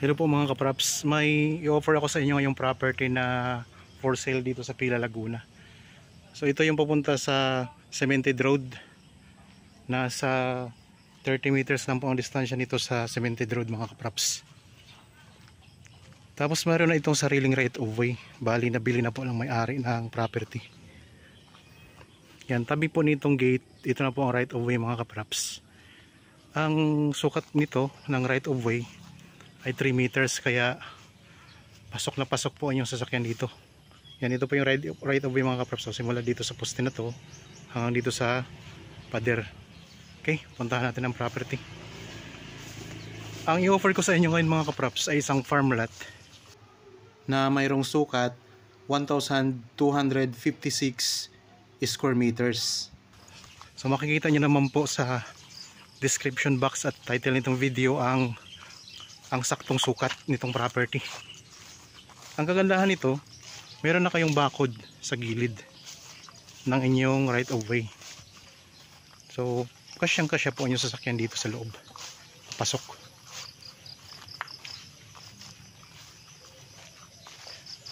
Hello po mga kapraps, may i-offer ako sa inyo ngayong property na for sale dito sa Pila, Laguna. So ito yung papunta sa Cemented Road. Nasa 30 meters lang po ang distansya nito sa Cemented Road mga kapraps. Tapos meron na itong sariling right of way. Bali nabili na po ng may-ari ng property. Yan, tabi po nitong gate, ito na po ang right of way mga kapraps. Ang sukat nito ng right of way ay 3 meters, kaya pasok na pasok po ang yung sasakyan dito. Yan, ito po yung right of way mga kapraps. So, simula dito sa poste na to hanggang dito sa pader. Okay, puntahan natin ang property. Ang i-offer ko sa inyo ngayon mga kapraps ay isang farm lot na mayroong sukat 1,256 square meters. So makikita nyo naman po sa description box at title nitong video ang saktong sukat nitong property. Ang kagandahan nito, meron na kayong bakod sa gilid ng inyong right of way. So kasyang kasya po ang inyong sasakyan dito sa loob. Pasok.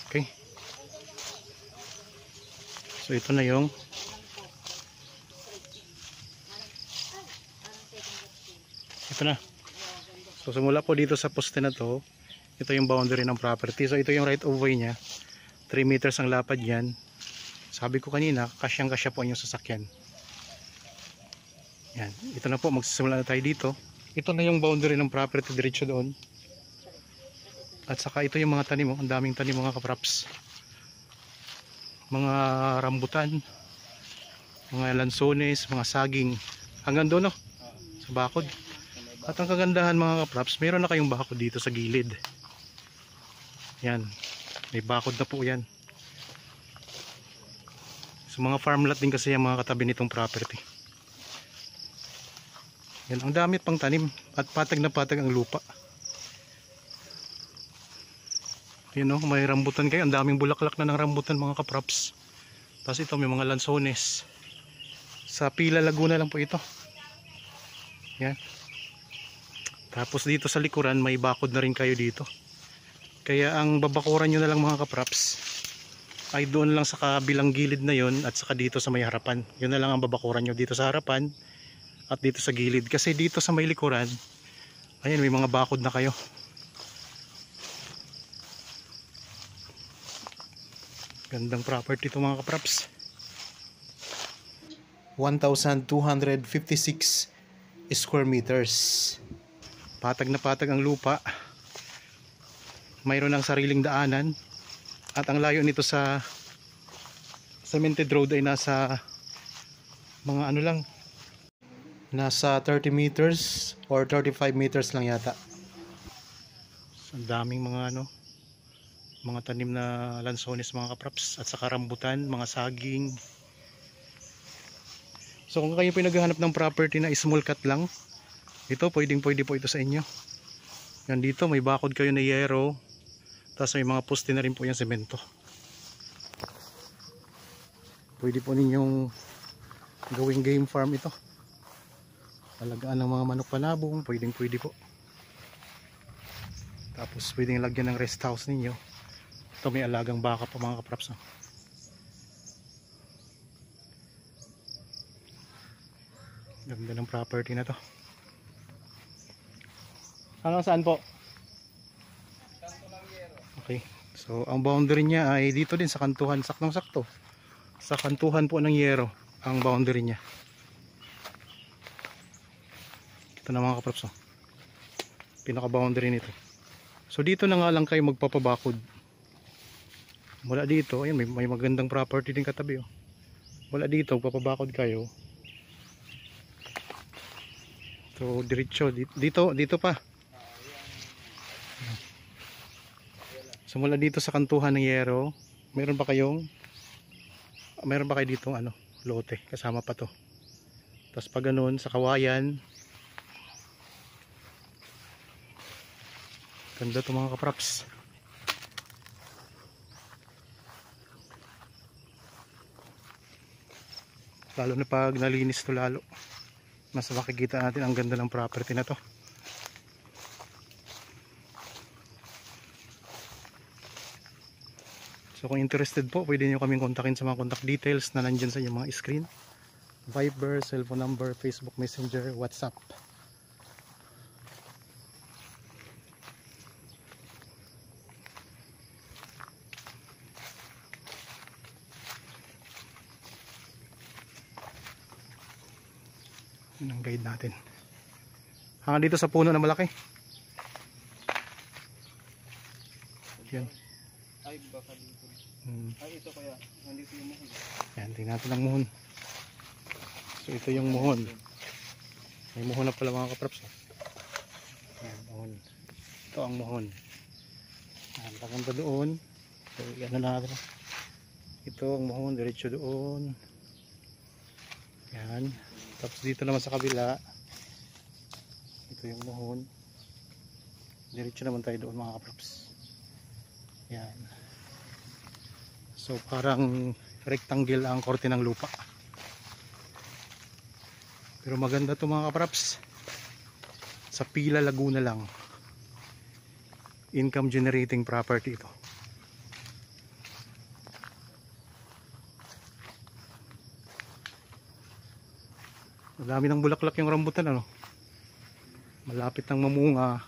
Okay. So ito na yung So simula po dito sa poste na to, ito yung boundary ng property. So ito yung right of way niya. 3 meters ang lapad yan. Sabi ko kanina, kasyang kasya po ang inyong sasakyan. Yan, ito na po, magsisimula na tayo dito. Ito na yung boundary ng property, diretso doon. At saka ito yung mga tanim, ang daming tanim mga kapraps. Mga rambutan, mga lansones, mga saging, hanggang doon, no? Sa bakod. At ang kagandahan mga kapraps, meron na kayong bakod dito sa gilid. Yan, may bakod na po yan. So mga farm lot din kasi yung mga katabi nitong property. Yan, ang dami pang tanim at patag na patag ang lupa. Yan, no, may rambutan kayo, ang daming bulaklak na ng rambutan mga kapraps. Tapos ito may mga lansones. Sa Pila, Laguna lang po ito. Yan. Tapos dito sa likuran may bakod na rin kayo dito. Kaya ang babakuran nyo na lang mga kapraps ay doon lang sa kabilang gilid na yon at saka dito sa may harapan. Yun na lang ang babakuran nyo, dito sa harapan at dito sa gilid. Kasi dito sa may likuran, ayan, may mga bakod na kayo. Gandang property ito mga kapraps. 1,256 square meters. Patag na patag ang lupa. Mayroon ng sariling daanan. At ang layo nito sa Cemented Road ay nasa mga ano lang, nasa 30 meters or 35 meters lang yata. So, ang daming mga ano, mga tanim na lansones mga kapraps, at saka rambutan, mga saging. So kung kayo pinaghahanap ng property na small cut lang, ito pwede po ito sa inyo. Yan, dito may bakod kayo na yero, tapos may mga poste na rin po yung semento. Pwede po ninyong gawing game farm ito. Alagaan ng mga manok panabong, pwede po. Tapos pwedeng lagyan ng rest house ninyo. Ito may alagang baka pa mga kapraps. Ganda ng property na to. Hanggang saan po? Okay. So ang boundary niya ay dito din sa kantuhan, saktong-sakto. Sa kantuhan po ng yero ang boundary niya. Ito na mga kapraps. Pinaka boundary nito. So dito na nga lang kayo magpapabakod. Mula dito, ayun, may magandang property din katabi. Mula dito, magpapabakod kayo. So diretso dito pa. So mula dito sa kantuhan ng yero, meron pa kayo dito ano, lote, kasama pa to. Tapos pag ganun sa kawayan, ganda to mga kapraps. Lalo na pag nalinis to, lalo mas makikita natin ang ganda ng property na to. So kung interested po, pwede nyo kaming kontakin sa mga contact details na nandyan sa inyong mga screen. Viber, cellphone number, Facebook Messenger, WhatsApp. Yun ang guide natin. Hanggang dito sa puno na malaki. Yan. Ay, baka dito. Ay, ito kaya. Nandito yung muhon. Yan, tingnan natin ang muhon. So ito yung muhon. May muhon na pala mga kapraps. Yan, muhon. Ito ang muhon. Yan, papunta doon. So ano natin. Ito ang muhon, diretso doon. Yan. Tapos dito naman sa kabila. Ito yung muhon. Diretso naman tayo doon mga kapraps. Yan. So parang rectangle ang korte ng lupa. Pero maganda to mga kapraps. Sa Pila, Laguna lang. Income generating property ito. Madami ng bulaklak yung rambutan, ano? Malapit ng mamunga.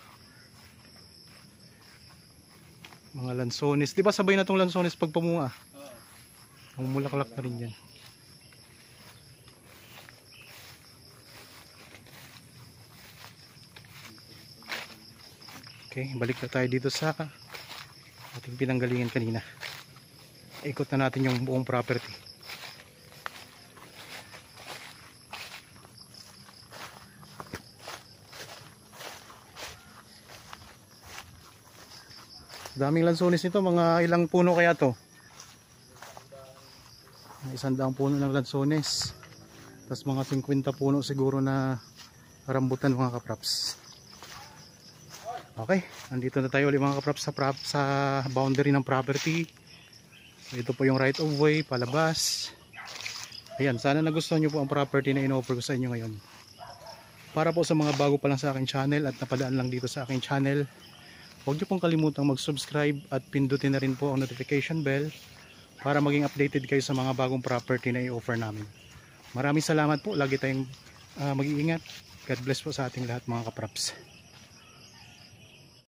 Mga lansones. Di ba sabay na tong lansones pag pamunga? Ang bulaklak na rin yan. Okay, balik na tayo dito sa ating pinanggalingan kanina. Ikot na natin yung buong property. Daming lansones nito, mga ilang puno kaya to? 100 puno ng lansones. Tapos mga 50 puno siguro na rambutan mga kapraps. Okay, nandito na tayo ulit mga kapraps sa boundary ng property. So, ito po yung right of way palabas. Ayan, sana nagustuhan nyo po ang property na in-offer ko sa inyo ngayon. Para po sa mga bago pa lang sa aking channel at napadaan lang dito sa aking channel, huwag nyo pong kalimutang mag-subscribe at pindutin na rin po ang notification bell para maging updated kayo sa mga bagong property na i-offer namin. Maraming salamat po, lagi tayong mag-iingat. God bless po sa ating lahat mga kapraps.